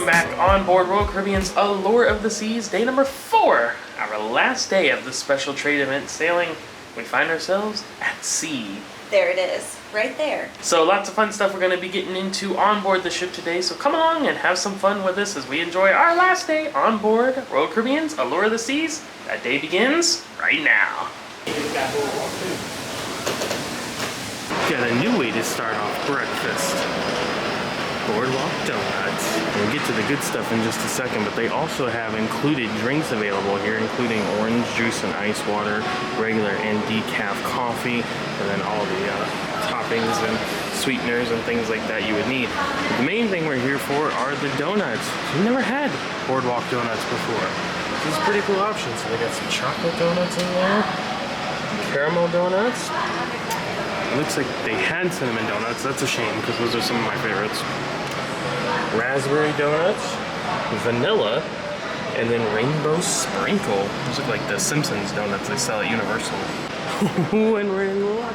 back on board Royal Caribbean's Allure of the Seas, day number 4. Our last day of this special trade event sailing. We find ourselves at sea. There it is, right there. So lots of fun stuff we're going to be getting into on board the ship today. So come along and have some fun with us as we enjoy our last day on board Royal Caribbean's Allure of the Seas. That day begins right now. Got a new way to start off breakfast. Boardwalk Donuts. We'll get to the good stuff in just a second, but they also have included drinks available here, including orange juice and ice water, regular and decaf coffee, and then all the toppings and sweeteners and things like that you would need. But the main thing we're here for are the donuts. We've never had Boardwalk Donuts before. This is a pretty cool option. So they got some chocolate donuts in there, caramel donuts. It looks like they had cinnamon donuts. That's a shame because those are some of my favorites. Raspberry donuts, vanilla, and then rainbow sprinkle. Those look like the Simpsons donuts they sell at Universal. And we're in luck.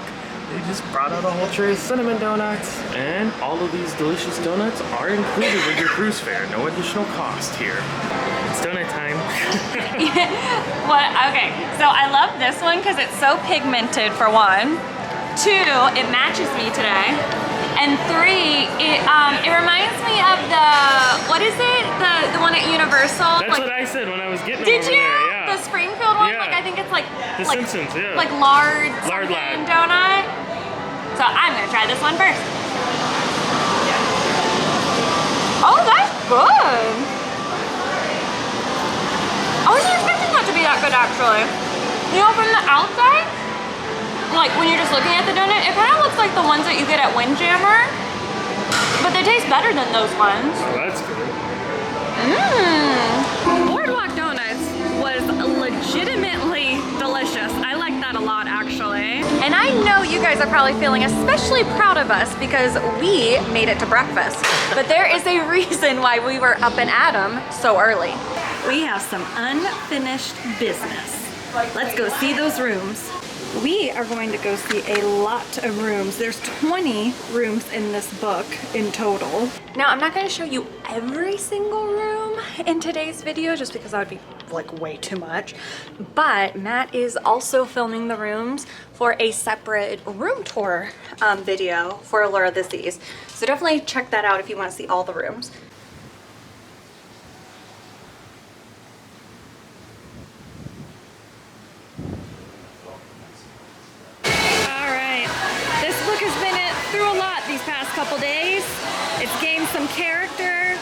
They just brought out a whole tray of cinnamon donuts. And all of these delicious donuts are included with your cruise fare. No additional cost here. It's donut time. What? Okay, so I love this one because it's so pigmented for one. 2, it matches me today. And 3, it reminds me of the, what is it? The one at Universal? That's like, what I said when I was getting did over you? there, yeah. The Springfield one? Yeah. Like, I think it's like The Simpsons, yeah. Like lard lad donut. So I'm gonna try this one first. Oh, that's good. I wasn't expecting that to be that good, actually. You know, from the outside, like when you're just looking at the donut, it kind of looks like the ones that you get at Windjammer, but they taste better than those ones. Oh, that's good. Boardwalk Donuts was legitimately delicious. I like that a lot, actually. And I know you guys are probably feeling especially proud of us because we made it to breakfast. But there is a reason why we were up and at 'em so early. We have some unfinished business. Let's go see those rooms. We are going to go see a lot of rooms. There's 20 rooms in this book in total. Now, I'm not going to show you every single room in today's video just because that would be like way too much. But Matt is also filming the rooms for a separate room tour video for Allure of the Seas. So definitely check that out if you want to see all the rooms. These past couple days. It's gained some character.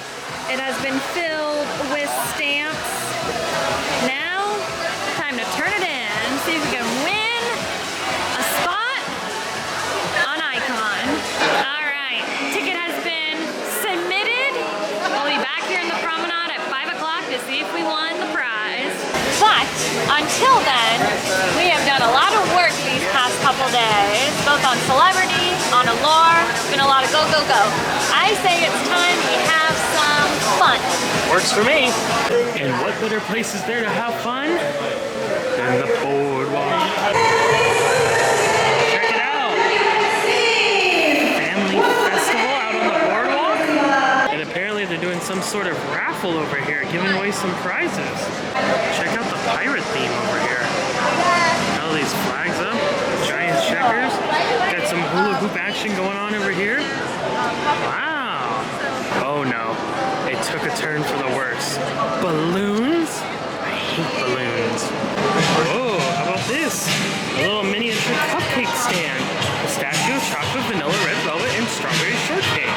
It has been filled with stamps. Now, time to turn it in. See if we can win a spot on Icon. All right, ticket has been submitted. We'll be back here in the promenade at 5 o'clock to see if we won the prize. But until then, we have done a lot of work these past couple days, both on Celebrity, on Allure. It's been a lot of go, go, go. I say it's time we have some fun. Works for me. And what better place is there to have fun than the boardwalk? Check it out. Family festival out on the boardwalk. And apparently they're doing some sort of raffle over here, giving away some prizes. Check out the pirate theme over here. All these flags up, giant checkers. Got some hula hoop action going on over here. Wow. Oh no, it took a turn for the worse. Balloons? I hate balloons. Oh, how about this? A little miniature cupcake stand. Pistachio, chocolate, vanilla, red velvet, and strawberry shortcake.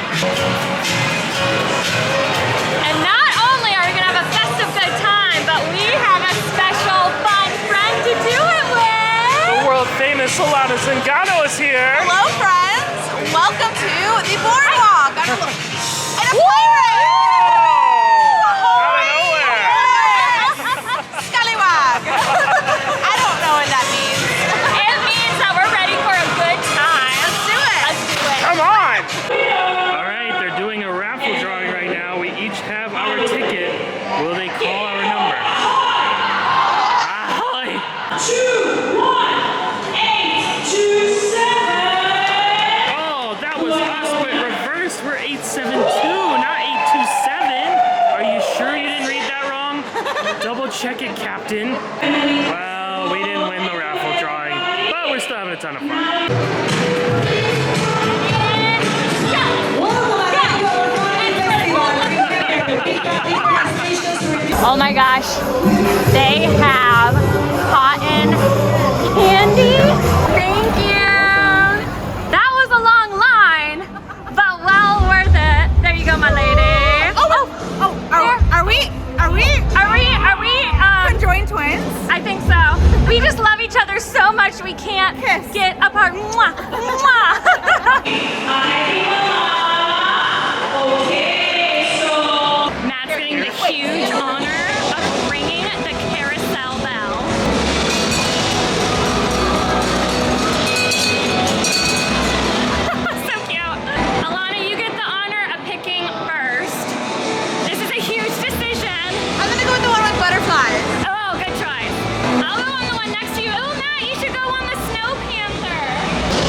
And not only are we gonna have a festive good time, but we have a special fun friend to do it with. The world famous Alanna Zingano is here. Hello, friends. Welcome to the boardwalk. I'm a pirate. Out of nowhere. Scallywag. I don't know what that means. It means that we're ready for a good time. Let's do it. Let's do it. Come on. All right, they're doing a raffle drawing right now. We each have our ticket. Will they call our number? 2, 1, 8, 2, 7. Oh, that was us, but reversed. We're 872, not 827. ton of fun. Oh my gosh, they have cotton candy. Thank you. That was a long line, but well worth it. There you go, my lady. Are we conjoined twins? I think so. We just love each other so much we can't Kiss. get apart. Mwah, mwah. Matt's getting the huge honor of ringing the carousel bell. So cute. Alanna, you get the honor of picking first. This is a huge decision. I'm gonna go with the one with butterflies. Oh, good choice. I'll go on the one next to you. Oh, Matt, you should go on the Snow Panther.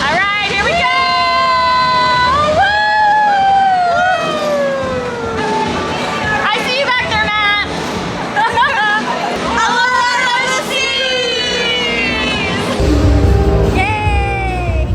All right, here we go. I see you back there, Matt. Allure of the seas. Yay.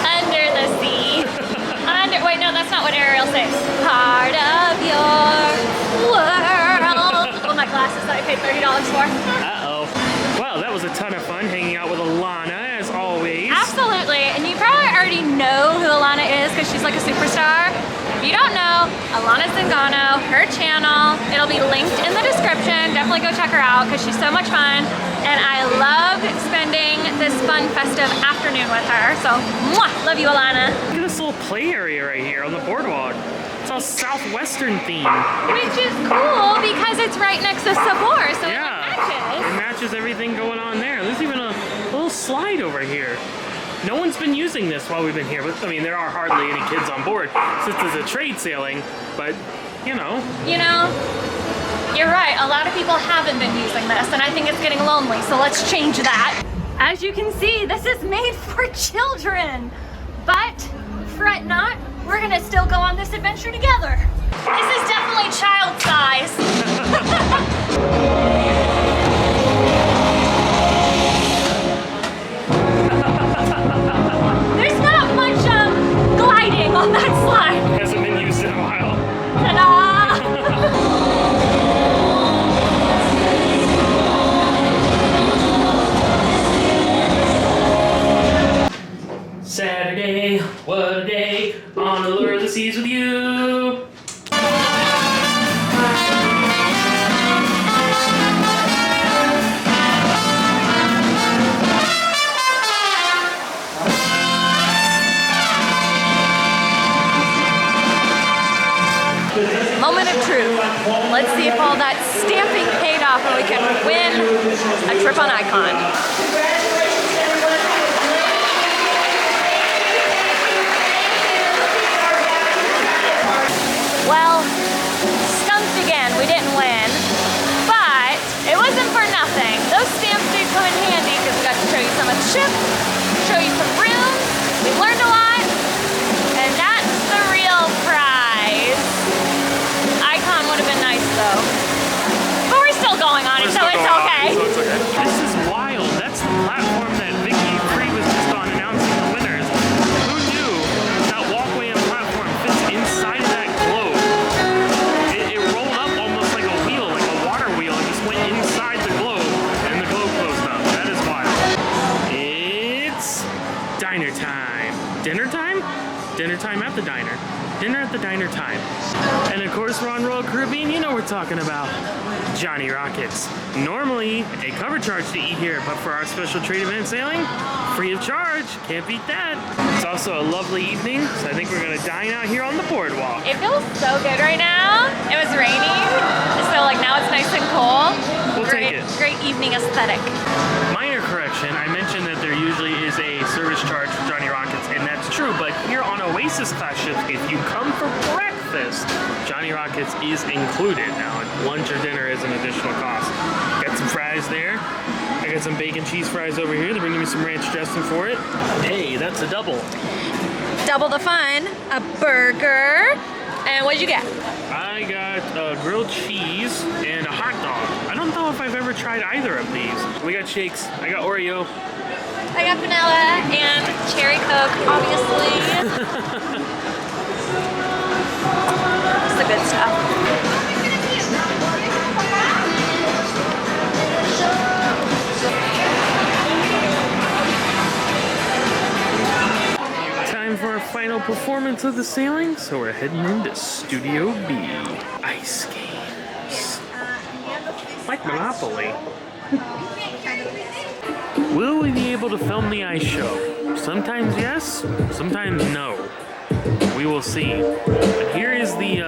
Under the sea. Wait, no, that's not what Ariel says. Part of your world. Oh, my glasses that I paid $30 for. Uh-oh. Well, that was a ton of fun hanging out with Alanna, as always. Absolutely. And you probably already know who Alanna is because she's like a superstar. If you don't know, Alanna Zingano, her channel, it'll be linked in the description. Definitely go check her out because she's so much fun. And I love spending this fun, festive afternoon with her. So, mwah, love you, Alanna. Look at this little play area right here on the boardwalk. It's all southwestern themed. Which is cool because it's right next to Sabor, so Yeah, it matches. it matches everything going on there. There's even a little slide over here. No one's been using this while we've been here, but I mean, there are hardly any kids on board since it's a trade sailing, but you know. You know, you're right. A lot of people haven't been using this, and I think it's getting lonely, so let's change that. As you can see, this is made for children, but fret not, we're gonna still go on this adventure together. This is definitely child size. There's not much gliding on that slide. Hasn't been used in a while. Ta-da! Saturday, what a day, on Allure of the Seas with you. Moment of truth. Let's see if all that stamping paid off and we can win a trip on Icon. Well, skunked again, we didn't win, but it wasn't for nothing. Those stamps did come in handy because we got to show you some of the ship, show you some rooms, we learned a lot, and that's the real prize. Icon would have been nice though, but we're still going on it, so it's okay. This is wild. That's the platform that Vicky Free was just on announcing the winners. Who knew that walkway and platform fits inside of that globe? It rolled up almost like a wheel, like a water wheel, and just went inside the globe, and the globe closed up. That is wild. It's diner time. Dinner time? Dinner time at the diner. Dinner at the diner time. And of course, we're on Royal Caribbean. You know we're talking about Johnny Rockets. Normally a cover charge to eat here, but for our special trade event sailing, free of charge. Can't beat that. It's also a lovely evening, so I think we're gonna dine out here on the boardwalk. It feels so good right now. It was raining, so like now it's nice and cool. We'll take it. Great evening aesthetic. Minor correction, I mentioned that there usually is a service charge for Johnny Rockets, and crew, but here on Oasis class ships, if you come for breakfast, Johnny Rockets is included. Now, lunch or dinner is an additional cost. Got some fries there. I got some bacon cheese fries over here. They're bringing me some ranch dressing for it. Hey, that's a double. Double the fun, a burger, and what'd you get? I got grilled cheese and a hot dog. I don't know if I've ever tried either of these. We got shakes. I got Oreo. I got vanilla and cherry Coke, obviously. It's the good stuff. Time for our final performance of the sailing, so we're heading into Studio B. Ice games. Like Monopoly. Will we be able to film the ice show? Sometimes yes, sometimes no. We will see. But here is the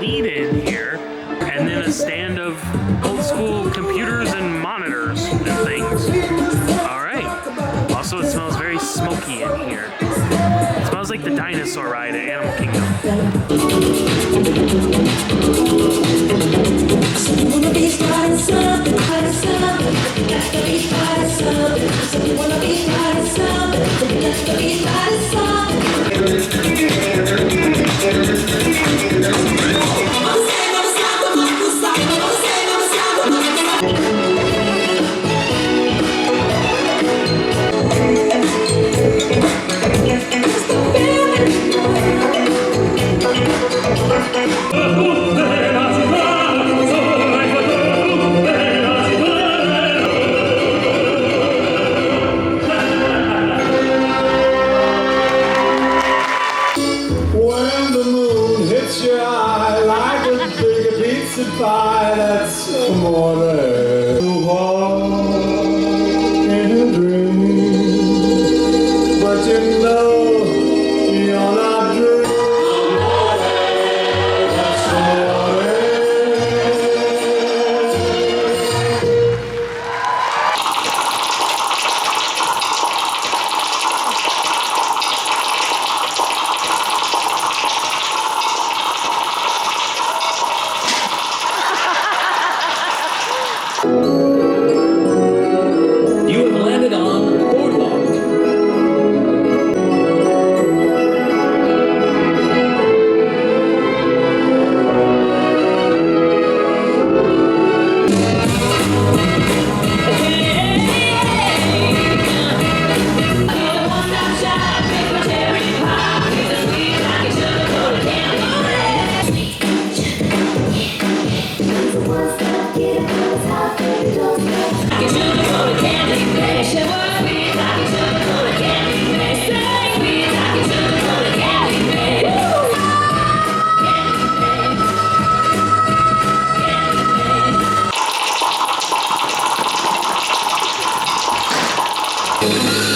lead-in here, and then a stand of old school computers and monitors and things. All right. Also, it smells very smoky in here. It smells like the dinosaur ride at Animal Kingdom. Pie, that's more than in a dream, but you know you're not dreaming. That's You have landed on Boardwalk.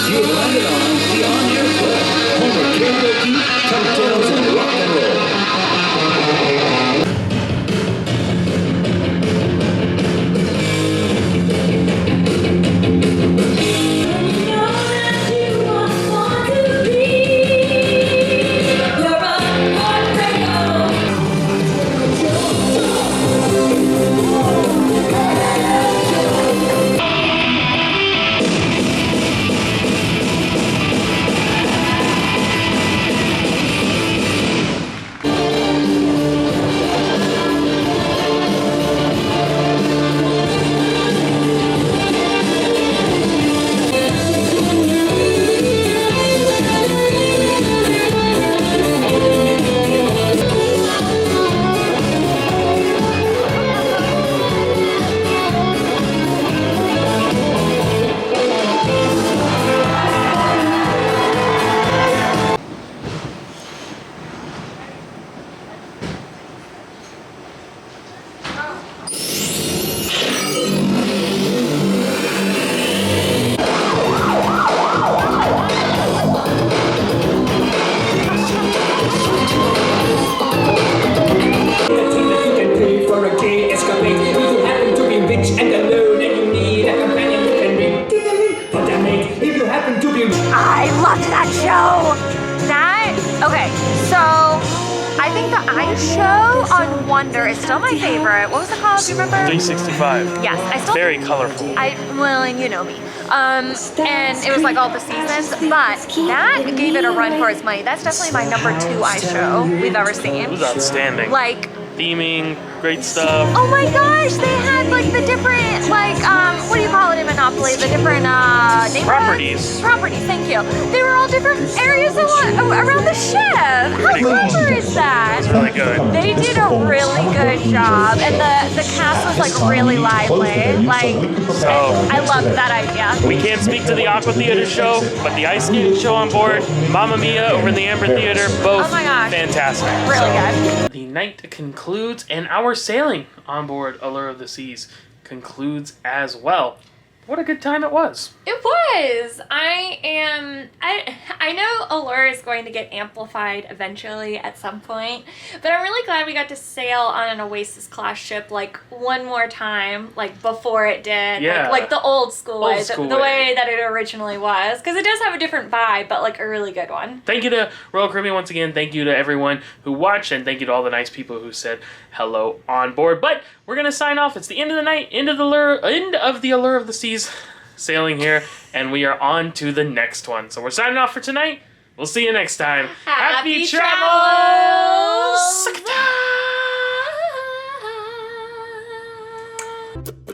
You have landed on the on-air club, home of karaoke, cocktails, and rock and roll. I loved that show! Okay, so I think the ice show on Wonder is still my favorite. What was it called? Do you remember? 365. Yes, I still Very colorful. well, and you know me. And it was like all the seasons, but that gave it a run for its money. That's definitely my number 2 ice show we've ever seen. It was outstanding. Like, theming, great stuff. oh my gosh, they had like the different, like, what do you call it in Monopoly? The different neighborhoods? Properties, thank you. They were all different areas around the ship. How clever is that? It was really good. They did a really good job, and the cast was like really lively. Like, So I loved that idea. we can't speak to the Aqua Theater show, but the ice skating show on board, Mamma Mia over in the Amber Theater, both Oh my gosh. fantastic. Really good. The night concludes, and our sailing on board Allure of the Seas concludes as well. What a good time it was. It was. I know Allure is going to get amplified eventually at some point, but I'm really glad we got to sail on an Oasis class ship like one more time, like before it did. Yeah. Like the old school way, the way. way that it originally was, because it does have a different vibe, but like a really good one. Thank you to Royal Caribbean once again. Thank you to everyone who watched, and thank you to all the nice people who said hello on board. But we're gonna sign off. It's the end of the night, end of the Allure of the Seas sailing here, and we are on to the next one. So we're signing off for tonight. We'll see you next time. Happy travels! travels!